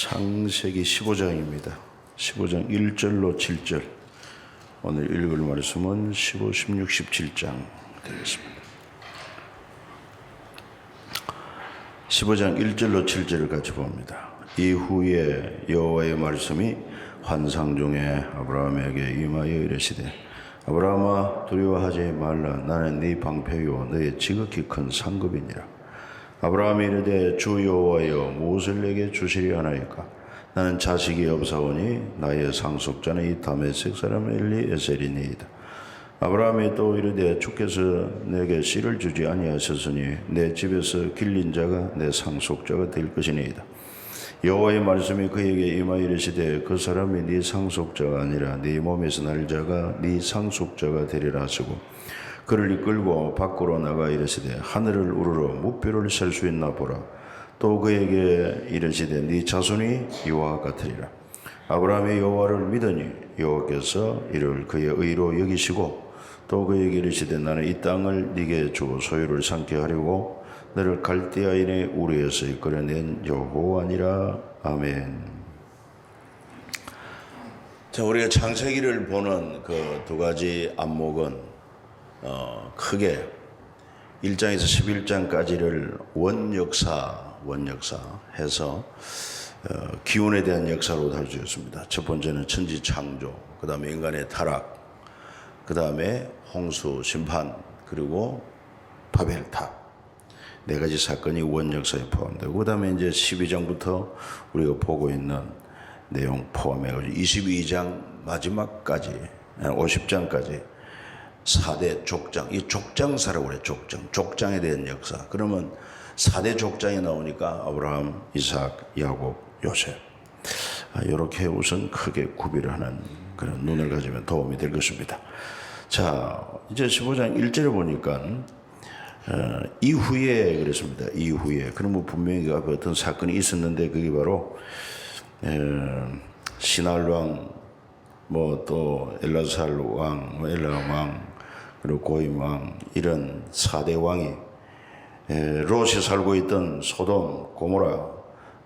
창세기 15장입니다. 15장 1절로 7절. 오늘 읽을 말씀은 15, 16, 17장 되겠습니다. 15장 1절로 7절을 같이 봅니다. 이후에 여호와의 말씀이 환상 중에 아브라함에게 임하여 이르시되 아브라함아 두려워하지 말라. 나는 네 방패요 너의 지극히 큰 상급이니라. 아브라함이 이르되 주 여호와여 무엇을 내게 주시려 하나이까? 나는 자식이 없사오니 나의 상속자는 이 다메섹 사람 엘리에셀이니이다. 아브라함이 또 이르되 주께서 내게 씨를 주지 아니하셨으니 내 집에서 길린 자가 내 상속자가 될 것이니이다. 여호와의 말씀이 그에게 임하여 이르시되 그 사람이 네 상속자가 아니라 네 몸에서 날 자가 네 상속자가 되리라 하시고 그를 이끌고 밖으로 나가 이르시되 하늘을 우러러 무뼈를 셀 수 있나 보라. 또 그에게 이르시되 네 자손이 이와 같으리라. 아브라함이 여호와를 믿으니 여호와께서 이를 그의 의로 여기시고 또 그에게 이르시되 나는 이 땅을 네게 주고 소유를 삼게 하려고 너를 갈대아인의 우리에서 이끌어낸 여호와니라. 아멘. 자, 우리가 창세기를 보는 그 두 가지 안목은 크게 1장에서 11장까지를 원역사 해서 기원에 대한 역사로 할 수 있습니다. 첫 번째는 천지 창조, 그 다음에 인간의 타락, 그 다음에 홍수 심판, 그리고 바벨탑. 네 가지 사건이 원역사에 포함되고, 그 다음에 이제 12장부터 우리가 보고 있는 내용 포함해가지고 22장 마지막까지 50장까지 4대 족장, 이 족장사라고 그래. 족장에 대한 역사. 그러면 4대 족장이 나오니까 아브라함, 이삭, 야곱, 요셉, 이렇게 우선 크게 구비를 하는 그런 눈을 가지면 도움이 될 것입니다. 자, 이제 15장 1절에 보니까 이후에 그랬습니다. 이후에. 그러면 분명히 어떤 사건이 있었는데 그게 바로 시날왕, 또 엘라살 왕, 엘라 왕, 그리고 고임 왕, 이런 4대 왕이 롯이 살고 있던 소돔, 고모라,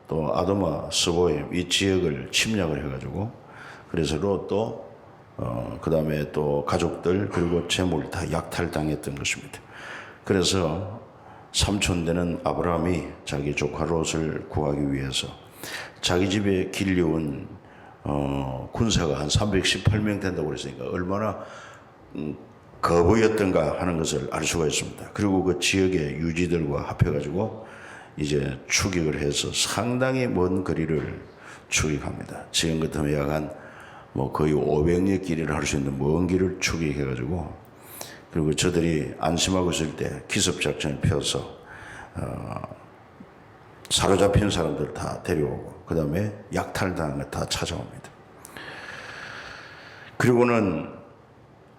또 아도마, 스보임 이 지역을 침략을 해가지고, 그래서 롯도 그 다음에 또 가족들 그리고 재물 다 약탈당했던 것입니다. 그래서 삼촌 되는 아브라함이 자기 조카 롯을 구하기 위해서 자기 집에 길려온 군사가 한 318명 된다고 그랬으니까 얼마나 거부였던가 하는 것을 알 수가 있습니다. 그리고 그 지역의 유지들과 합해가지고 이제 추격을 해서 상당히 먼 거리를 추격합니다. 지금 같으면 약 한 거의 500리 길이를 할 수 있는 먼 길을 추격해가지고, 그리고 저들이 안심하고 있을 때 기습작전을 펴서 사로잡힌 사람들 다 데려오고, 그 다음에 약탈당한 거 다 찾아옵니다. 그리고는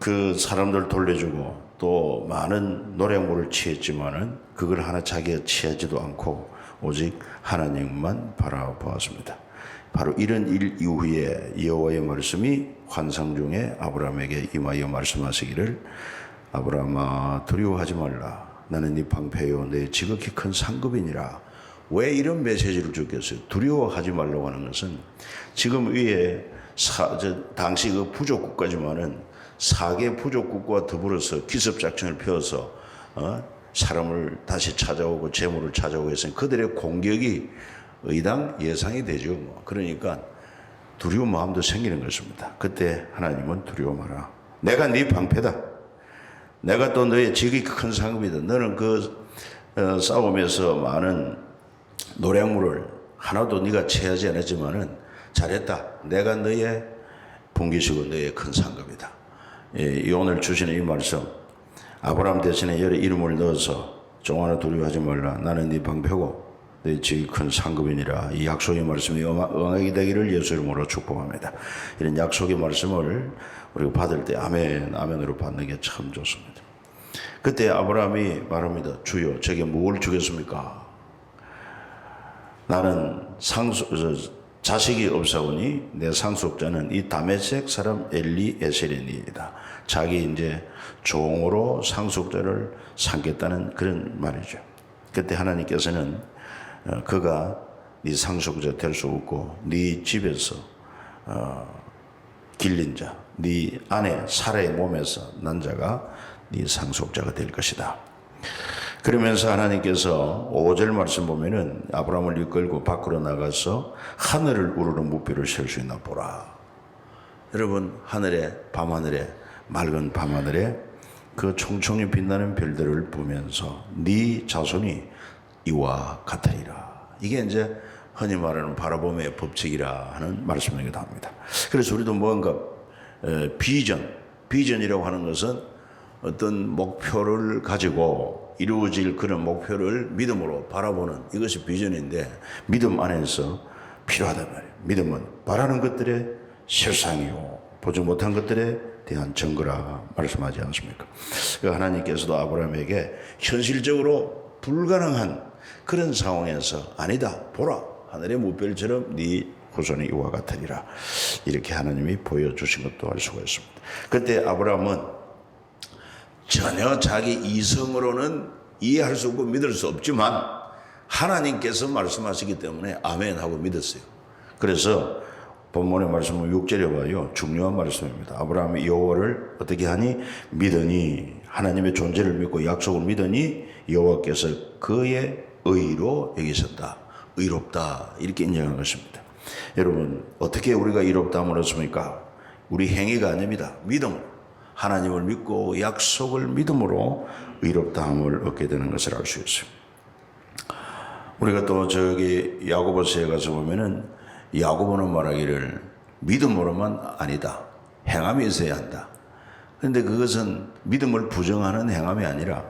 그 사람들 돌려주고 또 많은 노량물을 취했지만은 그걸 하나 자기가 취하지도 않고 오직 하나님만 바라보았습니다. 바로 이런 일 이후에 여호와의 말씀이 환상 중에 아브라함에게 임하여 말씀하시기를 아브라함아 두려워하지 말라. 나는 네 방패요 내 지극히 큰 상급이니라. 왜 이런 메시지를 줬겠어요? 두려워하지 말라고 하는 것은 지금 위에 당시 그 부족국가지만은 4개 부족국과 더불어서 기습작전을 펴서 사람을 다시 찾아오고 재물을 찾아오고 했으니 그들의 공격이 의당 예상이 되죠. 그러니까 두려운 마음도 생기는 것입니다. 그때 하나님은 두려워 마라. 내가 네 방패다. 내가 또 너의 지극히 큰 상급이다. 너는 그 싸움에서 많은 노량물을 하나도 네가 취하지 않았지만은 잘했다. 내가 너의 분기시고 너의 큰 상급이다. 이 오늘 주시는 이 말씀, 아브라함 대신에 여러 이름을 넣어서 종 하나 두려워하지 말라. 나는 네 방패고 너의 지극히 큰 상급이니라. 이 약속의 말씀이 응하게 되기를 예수 이름으로 축복합니다. 이런 약속의 말씀을 우리가 받을 때 아멘, 아멘으로 받는 게 참 좋습니다. 그때 아브라함이 말합니다. 주여, 제게 뭘 주겠습니까? 나는 자식이 없사오니 내 상속자는 이 다메섹 사람 엘리에셀이니이다. 자기 이제 종으로 상속자를 삼겠다는 그런 말이죠. 그때 하나님께서는 그가 네 상속자 될 수 없고 네 집에서 길린 자, 네 아내 사라의 몸에서 난 자가 네 상속자가 될 것이다. 그러면서 하나님께서 5절 말씀 보면은 아브라함을 이끌고 밖으로 나가서 하늘을 우르는 무뼈를 셀 수 있나 보라. 여러분, 하늘에, 밤하늘에, 맑은 밤하늘에 그 총총히 빛나는 별들을 보면서 네 자손이 이와 같으리라. 이게 이제 흔히 말하는 바라봄의 법칙이라 하는 말씀이기도 합니다. 그래서 우리도 뭔가 비전이라고 하는 것은 어떤 목표를 가지고 이루어질 그런 목표를 믿음으로 바라보는 이것이 비전인데, 믿음 안에서 필요하단 말이에요. 믿음은 바라는 것들의 실상이요 보지 못한 것들에 대한 증거라 말씀하지 않습니까? 하나님께서도 아브라함에게 현실적으로 불가능한 그런 상황에서 아니다, 보라, 하늘의 무별처럼 네 후손이 이와 같으리라, 이렇게 하나님이 보여주신 것도 알 수가 있습니다. 그때 아브라함은 전혀 자기 이성으로는 이해할 수 없고 믿을 수 없지만 하나님께서 말씀하시기 때문에 아멘 하고 믿었어요. 그래서 본문의 말씀은 6절에 봐요. 중요한 말씀입니다. 아브라함이 여호와를 어떻게 하니? 믿으니, 하나님의 존재를 믿고 약속을 믿으니 여호와께서 그의 의로 여기셨다. 의롭다, 이렇게 인정한 것입니다. 여러분, 어떻게 우리가 의롭다함을 얻습니까? 우리 행위가 아닙니다. 믿음으로, 하나님을 믿고 약속을 믿음으로 의롭다함을 얻게 되는 것을 알 수 있어요. 우리가 또 저기 야고보서에 가서 보면은 야고보는 말하기를 믿음으로만 아니다, 행함이 있어야 한다. 그런데 그것은 믿음을 부정하는 행함이 아니라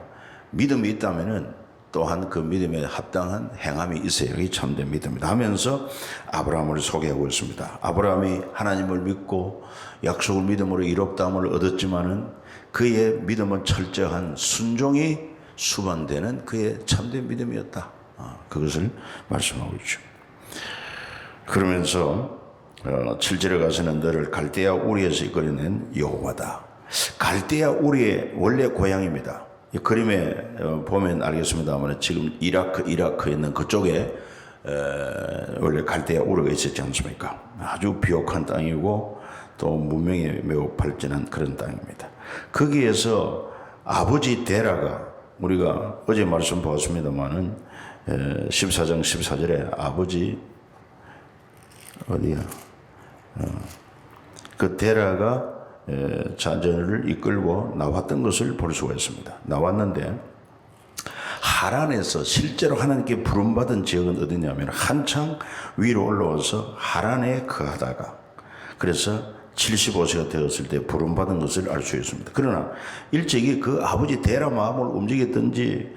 믿음이 있다면은 또한 그 믿음에 합당한 행함이 있어야 이 참된 믿음이다 하면서 아브라함을 소개하고 있습니다. 아브라함이 하나님을 믿고 약속을 믿음으로 의롭다함을 얻었지만은 그의 믿음은 철저한 순종이 수반되는 그의 참된 믿음이었다. 그것을 말씀하고 있죠. 그러면서 7절에 가서는 너를 갈대아 우리에서 이끌어낸 여호와다. 갈대아 우리의 원래 고향입니다. 이 그림에 보면 알겠습니다만 지금 이라크에 있는 그쪽에 원래 갈대아 우르가 있었지 않습니까? 아주 비옥한 땅이고 또 문명이 매우 발전한 그런 땅입니다. 거기에서 아버지 데라가, 우리가 어제 말씀 보았습니다마는 14장 14절에 아버지 어디야? 그 데라가 자녀를 이끌고 나왔던 것을 볼 수가 있습니다. 나왔는데 하란에서 실제로 하나님께 부름받은 지역은 어디냐면 한창 위로 올라와서 하란에 거하다가, 그래서 75세가 되었을 때 부름받은 것을 알 수 있습니다. 그러나 일찍이 그 아버지 데라 마음을 움직였던지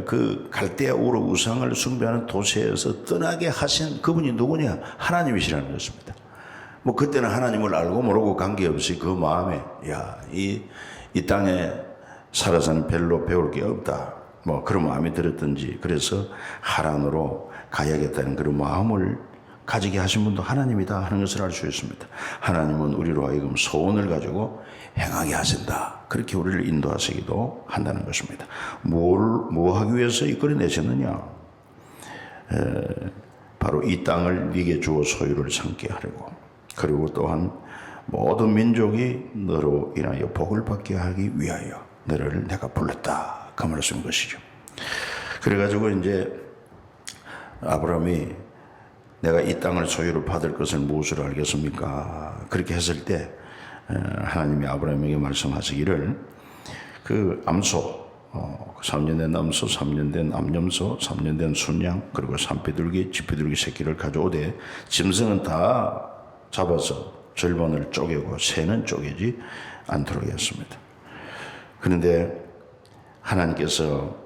그 갈대아 우르 우상을 숭배하는 도시에서 떠나게 하신 그분이 누구냐? 하나님이시라는 것입니다. 뭐 그때는 하나님을 알고 모르고 관계없이 그 마음에 이 땅에 살아서는 별로 배울 게 없다, 뭐 그런 마음이 들었던지, 그래서 하란으로 가야겠다는 그런 마음을 가지게 하신 분도 하나님이다 하는 것을 알 수 있습니다. 하나님은 우리로 하여금 소원을 가지고 행하게 하신다, 그렇게 우리를 인도하시기도 한다는 것입니다. 뭐 하기 위해서 이끌어내셨느냐? 바로 이 땅을 네게 주어 소유를 삼게 하려고, 그리고 또한 모든 민족이 너로 인하여 복을 받게 하기 위하여 너를 내가 불렀다, 그 말씀인 것이죠. 그래가지고 이제 아브라함이 내가 이 땅을 소유를 받을 것을 무엇으로 알겠습니까? 그렇게 했을 때 하나님이 아브라함에게 말씀하시기를 그 암소, 3년 된 암소, 3년 된 암염소, 3년 된 순양, 그리고 산비둘기, 쥐비둘기 새끼를 가져오되 짐승은 다 잡아서 절반을 쪼개고 새는 쪼개지 않도록 했습니다. 그런데 하나님께서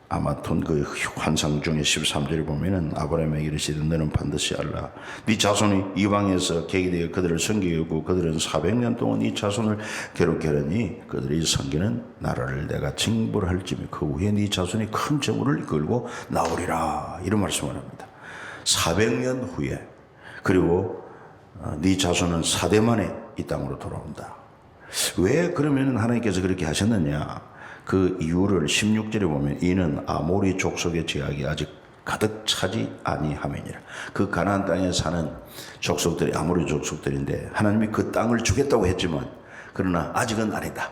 아마톤 그 환상 중에 13절에 보면은 아브라함에게 이르시되 너는 반드시 알라. 네 자손이 이방에서 계기되어 그들을 섬기고 그들은 400년 동안 이 자손을 괴롭게 하니 그들이 섬기는 나라를 내가 징벌할지며 그 후에 네 자손이 큰 재물을 이끌고 나오리라, 이런 말씀을 합니다. 400년 후에, 그리고 네 자손은 4대 만에 이 땅으로 돌아온다. 왜 그러면 하나님께서 그렇게 하셨느냐? 그 이유를 16절에 보면 이는 아모리 족속의 제약이 아직 가득 차지 아니함이니라. 그 가나안 땅에 사는 족속들이 아모리 족속들인데 하나님이 그 땅을 주겠다고 했지만 그러나 아직은 아니다.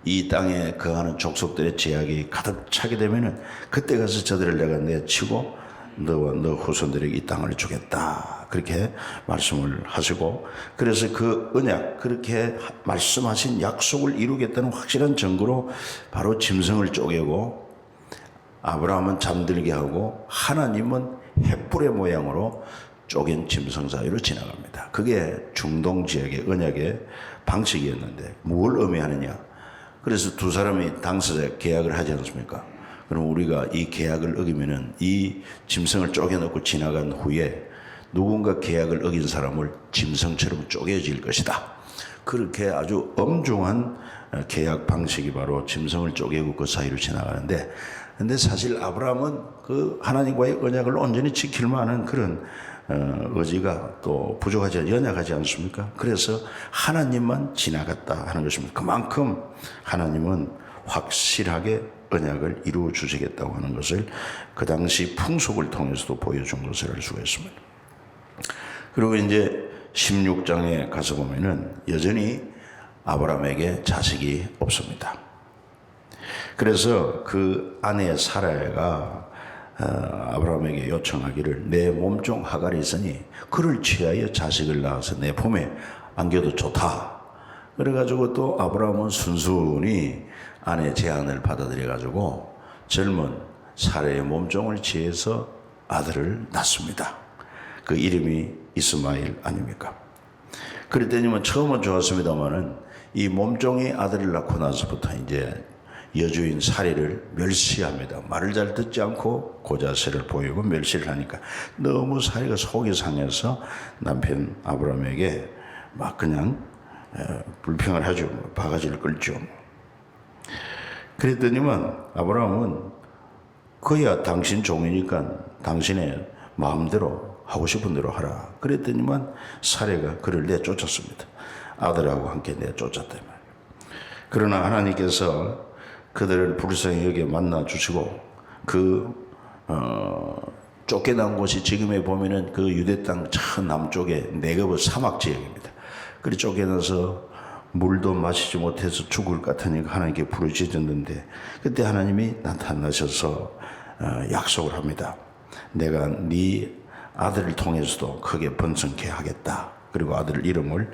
이 땅에 거하는 족속들의 제약이 가득 차게 되면은 그때 가서 저들을 내가 내치고 너와 너 후손들에게 이 땅을 주겠다. 그렇게 말씀을 하시고, 그래서 그 언약, 그렇게 말씀하신 약속을 이루겠다는 확실한 증거로 바로 짐승을 쪼개고 아브라함은 잠들게 하고 하나님은 횃불의 모양으로 쪼갠 짐승 사이로 지나갑니다. 그게 중동 지역의 언약의 방식이었는데 뭘 의미하느냐? 그래서 두 사람이 당사자 계약을 하지 않습니까? 그럼 우리가 이 계약을 어기면은 이 짐승을 쪼개놓고 지나간 후에 누군가 계약을 어긴 사람을 짐승처럼 쪼개질 것이다. 그렇게 아주 엄중한 계약 방식이 바로 짐승을 쪼개고 그 사이로 지나가는데, 근데 사실 아브라함은 그 하나님과의 언약을 온전히 지킬 만한 그런 의지가 또 부족하지, 연약하지 않습니까? 그래서 하나님만 지나갔다 하는 것입니다. 그만큼 하나님은 확실하게 언약을 이루어 주시겠다고 하는 것을 그 당시 풍속을 통해서도 보여준 것을 알 수가 있습니다. 그리고 이제 16장에 가서 보면은 여전히 아브라함에게 자식이 없습니다. 그래서 그 아내 사라가 아브라함에게 요청하기를 내 몸종 하갈이 있으니 그를 취하여 자식을 낳아서 내 품에 안겨도 좋다. 그래가지고 또 아브라함은 순순히 아내의 제안을 받아들여가지고 젊은 사라의 몸종을 취해서 아들을 낳습니다. 그 이름이 이스마엘 아닙니까? 그랬더니만 처음은 좋았습니다만은 이 몸종이 아들을 낳고 나서부터 이제 여주인 사리를 멸시합니다. 말을 잘 듣지 않고 고자세를 보이고 멸시를 하니까 너무 사리가 속이 상해서 남편 아브라함에게 막 그냥 불평을 하죠. 바가지를 끌죠. 그랬더니만 아브라함은 그야 당신 종이니까 당신의 마음대로 하고 싶은 대로 하라. 그랬더니만 사례가 그를 내쫓았습니다. 아들하고 함께 내쫓았단 말이에요. 그러나 하나님께서 그들을 불쌍히 여겨 만나 주시고 쫓겨난 곳이 지금에 보면은 그 유대 땅 저 남쪽에 네거브 사막 지역입니다. 그리 쫓겨나서 물도 마시지 못해서 죽을 것 같으니까 하나님께 부르짖었는데 그때 하나님이 나타나셔서 약속을 합니다. 내가 네 아들을 통해서도 크게 번성케 하겠다. 그리고 아들 이름을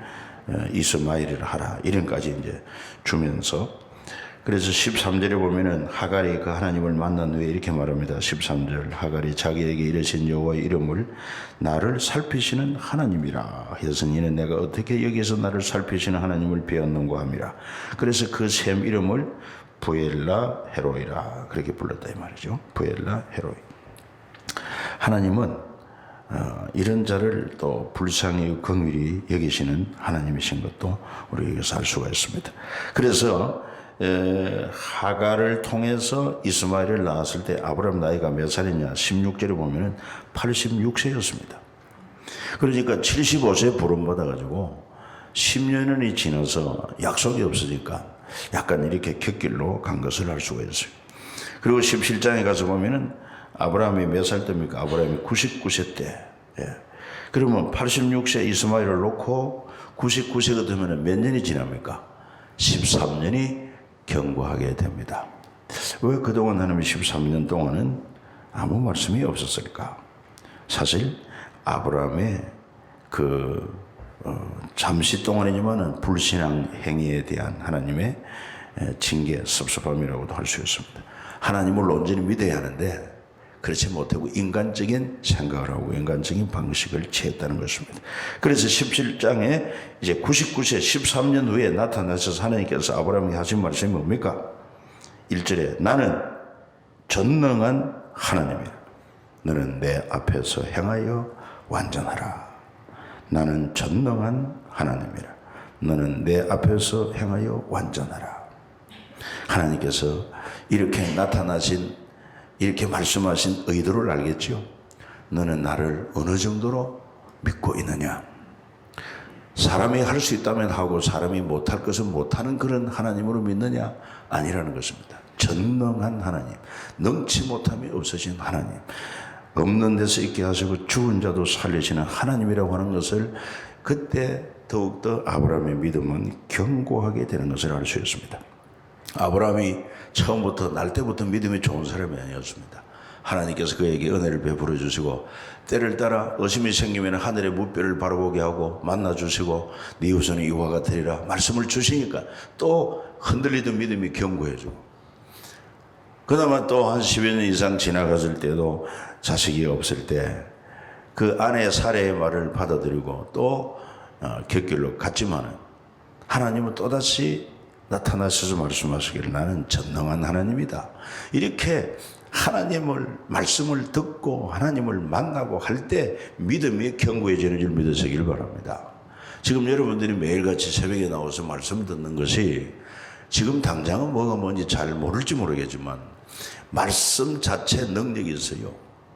이스마엘이라 하라. 이름까지 이제 주면서, 그래서 13절에 보면은 하갈이 그 하나님을 만난 후에 이렇게 말합니다. 13절 하갈이 자기에게 이르신 여호와의 이름을 나를 살피시는 하나님이라 해서 이는 내가 어떻게 여기서 나를 살피시는 하나님을 배웠는가 함이라. 그래서 그 셈 이름을 부엘라 헤로이라 그렇게 불렀다 이 말이죠. 부엘라 헤로이. 하나님은 이런 자를 또 불쌍히 긍휼히 여기시는 하나님이신 것도 우리에게서 알 수가 있습니다. 그래서 하갈을 통해서 이스마엘을 낳았을 때 아브라함 나이가 몇 살이냐? 16절에 보면은 86세였습니다. 그러니까 75세에 부름받아가지고 10년이 지나서 약속이 없으니까 약간 이렇게 곁길로 간 것을 알 수가 있어요. 그리고 17장에 가서 보면은 아브라함이 몇 살 때입니까? 아브라함이 99세 때. 그러면 86세 이스마엘을 놓고 99세가 되면 몇 년이 지납니까? 13년이 경과하게 됩니다. 왜 그동안 하나님이 13년 동안은 아무 말씀이 없었을까? 사실 아브라함의 잠시 동안이지만은 불신앙 행위에 대한 하나님의 징계, 섭섭함이라고도 할 수 있습니다. 하나님을 온전히 믿어야 하는데 그렇지 못하고 인간적인 생각을 하고 인간적인 방식을 취했다는 것입니다. 그래서 17장에 이제 99세 13년 후에 나타나셔서 하나님께서 아브라함에게 하신 말씀이 뭡니까? 1절에 나는 전능한 하나님이라. 너는 내 앞에서 행하여 완전하라. 나는 전능한 하나님이라. 너는 내 앞에서 행하여 완전하라. 하나님께서 이렇게 나타나신, 이렇게 말씀하신 의도를 알겠죠? 너는 나를 어느 정도로 믿고 있느냐? 사람이 할 수 있다면 하고 사람이 못할 것은 못하는 그런 하나님으로 믿느냐? 아니라는 것입니다. 전능한 하나님, 능치 못함이 없으신 하나님. 없는 데서 있게 하시고 죽은 자도 살리시는 하나님이라고 하는 것을 그때 더욱더 아브라함의 믿음은 견고하게 되는 것을 알 수 있습니다. 아브라함이 처음부터 날 때부터 믿음이 좋은 사람이 아니었습니다. 하나님께서 그에게 은혜를 베풀어 주시고 때를 따라 의심이 생기면 하늘의 무뼈를 바라보게 하고 만나 주시고 네 후손은 이와 같으리라 말씀을 주시니까 또 흔들리던 믿음이 견고해지고, 그나마 또 한 10여 년 이상 지나갔을 때도 자식이 없을 때 그 아내 사례의 말을 받아들이고 또 곁길로 갔지만은 하나님은 또다시 나타나셔서 말씀하시기를 나는 전능한 하나님이다. 이렇게 하나님을 말씀을 듣고 하나님을 만나고 할 때 믿음이 견고해지는 줄 믿으시길 바랍니다. 지금 여러분들이 매일같이 새벽에 나와서 말씀 듣는 것이 지금 당장은 뭐가 뭔지 잘 모를지 모르겠지만 말씀 자체 능력이 있어요.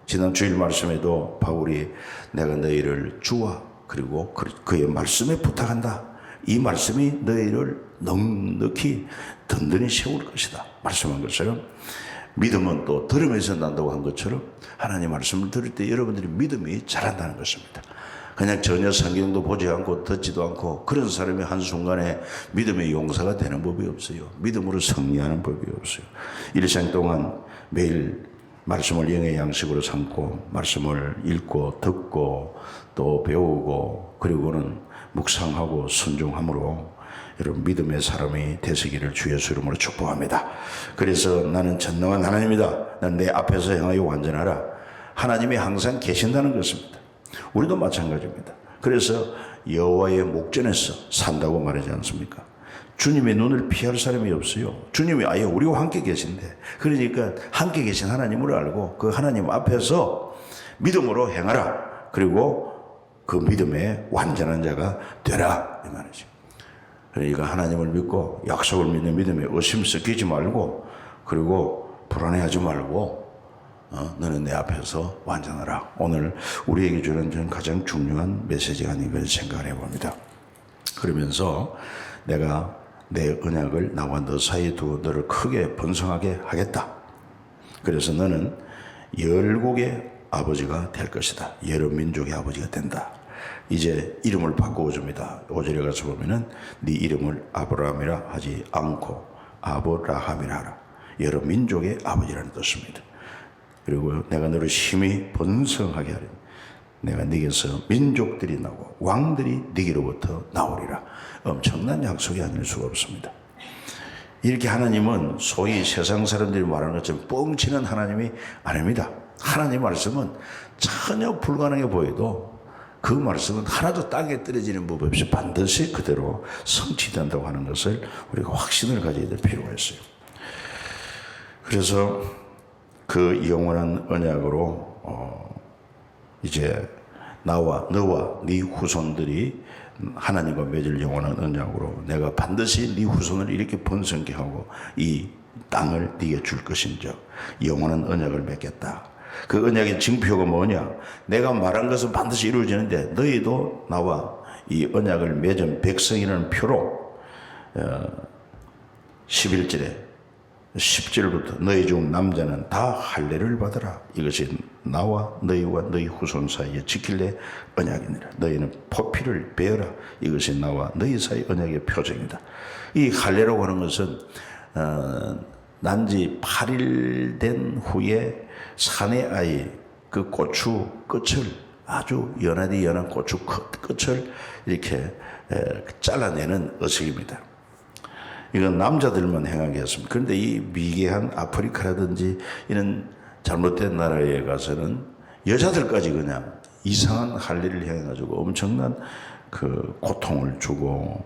지난 주일 말씀에도 바울이 내가 너희를 주와 그리고 그의 말씀에 부탁한다. 이 말씀이 너희를 넉넉히 든든히 세울 것이다 말씀한 것처럼, 믿음은 또 들음에서 난다고 한 것처럼 하나님 말씀을 들을 때 여러분들이 믿음이 자란다는 것입니다. 그냥 전혀 성경도 보지 않고 듣지도 않고 그런 사람이 한순간에 믿음의 용사가 되는 법이 없어요. 믿음으로 승리하는 법이 없어요. 일생 동안 매일 말씀을 영의 양식으로 삼고 말씀을 읽고 듣고 또 배우고 그리고는 묵상하고 순종함으로 여러분 믿음의 사람이 되시기를 주 예수 이름으로 축복합니다. 그래서 나는 전능한 하나님이다. 난 내 앞에서 행하여 완전하라. 하나님이 항상 계신다는 것입니다. 우리도 마찬가지입니다. 그래서 여호와의 목전에서 산다고 말하지 않습니까? 주님의 눈을 피할 사람이 없어요. 주님이 아예 우리와 함께 계신데, 그러니까 함께 계신 하나님을 알고 그 하나님 앞에서 믿음으로 행하라. 그리고 그 믿음의 완전한 자가 되라 이 말이죠. 그러니까 하나님을 믿고 약속을 믿는 믿음에 의심 섞이지 말고, 그리고 불안해하지 말고 너는 내 앞에서 완전하라. 오늘 우리에게 주는 저는 가장 중요한 메시지가 아닌가 생각을 해봅니다. 그러면서 내가 내 언약을 나와 너 사이에 두고 너를 크게 번성하게 하겠다. 그래서 너는 열국의 아버지가 될 것이다. 여러 민족의 아버지가 된다. 이제 이름을 바꾸어 줍니다. 5절에 가서 보면은 네 이름을 아브라함이라 하지 않고 아브라함이라 하라. 여러 민족의 아버지라는 뜻입니다. 그리고 내가 너를 심히 번성하게 하리니 내가 네게서 민족들이 나오고 왕들이 네게로부터 나오리라. 엄청난 약속이 아닐 수가 없습니다. 이렇게 하나님은 소위 세상 사람들이 말하는 것처럼 뻥치는 하나님이 아닙니다. 하나님 말씀은 전혀 불가능해 보여도 그 말씀은 하나도 땅에 떨어지는 법 없이 반드시 그대로 성취된다고 하는 것을 우리가 확신을 가져야 될 필요가 있어요. 그래서 그 영원한 언약으로 이제 나와 너와 네 후손들이 하나님과 맺을 영원한 언약으로 내가 반드시 네 후손을 이렇게 번성케 하고 이 땅을 네게 줄 것인즉 영원한 언약을 맺겠다. 그 언약의 징표가 뭐냐? 내가 말한 것은 반드시 이루어지는데 너희도 나와 이 언약을 맺은 백성이라는 표로 11절에 10절부터 너희 중 남자는 다 할례를 받으라. 이것이 나와 너희와 너희 후손 사이에 지킬래 언약이니라. 너희는 포피를 베어라. 이것이 나와 너희 사이 언약의 표정이다. 이 할례라고 하는 것은 난지 8일 된 후에 사내 아이 그 고추 끝을 아주 연하디 연한 고추 끝을 이렇게 잘라내는 의식입니다. 이건 남자들만 행하게 했습니다. 그런데 이 미개한 아프리카라든지 이런 잘못된 나라에 가서는 여자들까지 그냥 이상한 할례를 행해가지고 엄청난 그 고통을 주고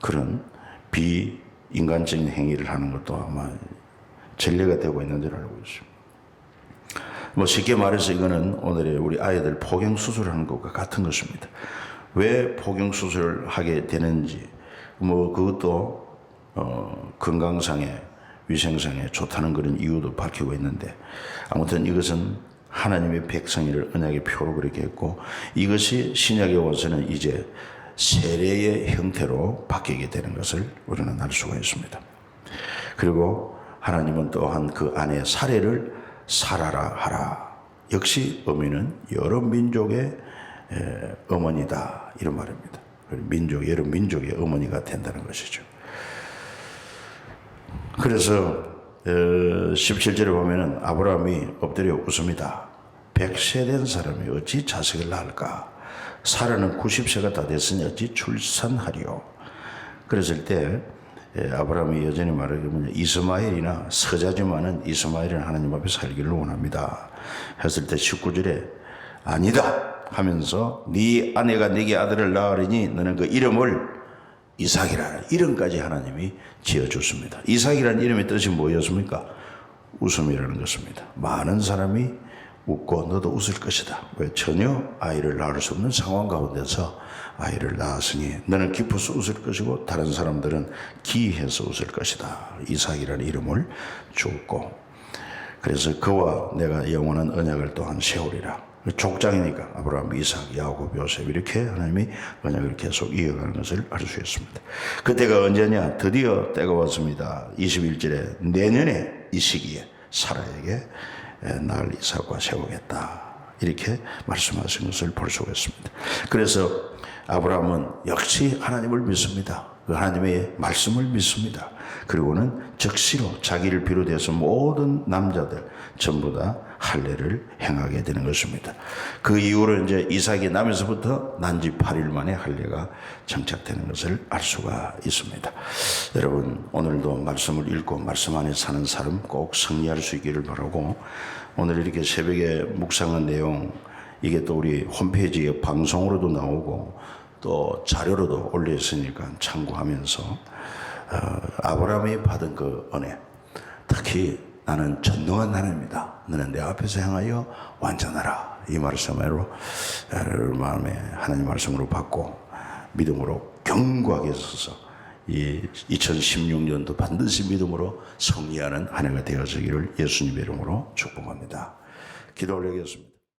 그런 비인간적인 행위를 하는 것도 아마 전례가 되고 있는 줄 알고 있습니다. 뭐 쉽게 말해서 이거는 오늘의 우리 아이들 포경수술하는 것과 같은 것입니다. 왜 포경수술을 하게 되는지 뭐 그것도 건강상에 위생상에 좋다는 그런 이유도 밝히고 있는데, 아무튼 이것은 하나님의 백성이를 언약의 표로 그렇게 했고, 이것이 신약에 와서는 이제 세례의 형태로 바뀌게 되는 것을 우리는 알 수가 있습니다. 그리고 하나님은 또한 그 안에 사례를 살아라 하라. 역시 어미는 여러 민족의 어머니다 이런 말입니다. 여러 민족의 어머니가 된다는 것이죠. 그래서 17절에 보면은 아브라함이 엎드려 웃습니다. 100세 된 사람이 어찌 자식을 낳을까? 사라는 90세가 다 됐으니 어찌 출산하리요? 그랬을 때 아브라함이 여전히 말하기를 이스마엘이나 서자지만은 이스마엘은 하나님 앞에 살기를 원합니다. 했을 때 19절에 아니다 하면서 네 아내가 네게 아들을 낳으리니 너는 그 이름을 이삭이라는 이름까지 하나님이 지어줬습니다. 이삭이라는 이름의 뜻이 뭐였습니까? 웃음이라는 것입니다. 많은 사람이 웃고 너도 웃을 것이다. 왜? 전혀 아이를 낳을 수 없는 상황 가운데서 아이를 낳았으니 너는 기뻐서 웃을 것이고 다른 사람들은 기해서 웃을 것이다. 이삭이라는 이름을 주었고, 그래서 그와 내가 영원한 언약을 또한 세우리라. 족장이니까 아브라함, 이삭, 야곱, 요셉 이렇게 하나님이 언약을 계속 이어가는 것을 알 수 있습니다. 그때가 언제냐? 드디어 때가 왔습니다. 21절에 내년에 이 시기에 사라에게 날 이삭과 세우겠다 이렇게 말씀하신 것을 볼 수가 있습니다. 그래서 아브라함은 역시 하나님을 믿습니다. 그 하나님의 말씀을 믿습니다. 그리고는 즉시로 자기를 비롯해서 모든 남자들 전부 다 할례를 행하게 되는 것입니다. 그 이후로 이제 이삭이 나면서부터 난지 8일 만에 할례가 정착되는 것을 알 수가 있습니다. 여러분, 오늘도 말씀을 읽고 말씀 안에 사는 사람 꼭 승리할 수 있기를 바라고, 오늘 이렇게 새벽에 묵상한 내용, 이게 또 우리 홈페이지에 방송으로도 나오고 또 자료로도 올려 있으니까 참고하면서 아브라함이 받은 그 은혜, 특히 나는 전능한 하나님이다. 너는 내 앞에서 향하여 완전하라. 이 말씀으로 마음에 하나님 말씀으로 받고 믿음으로 견고하게 서서 이 2016년도 반드시 믿음으로 승리하는 한 해가 되어지기를 예수님의 이름으로 축복합니다. 기도 올리겠습니다.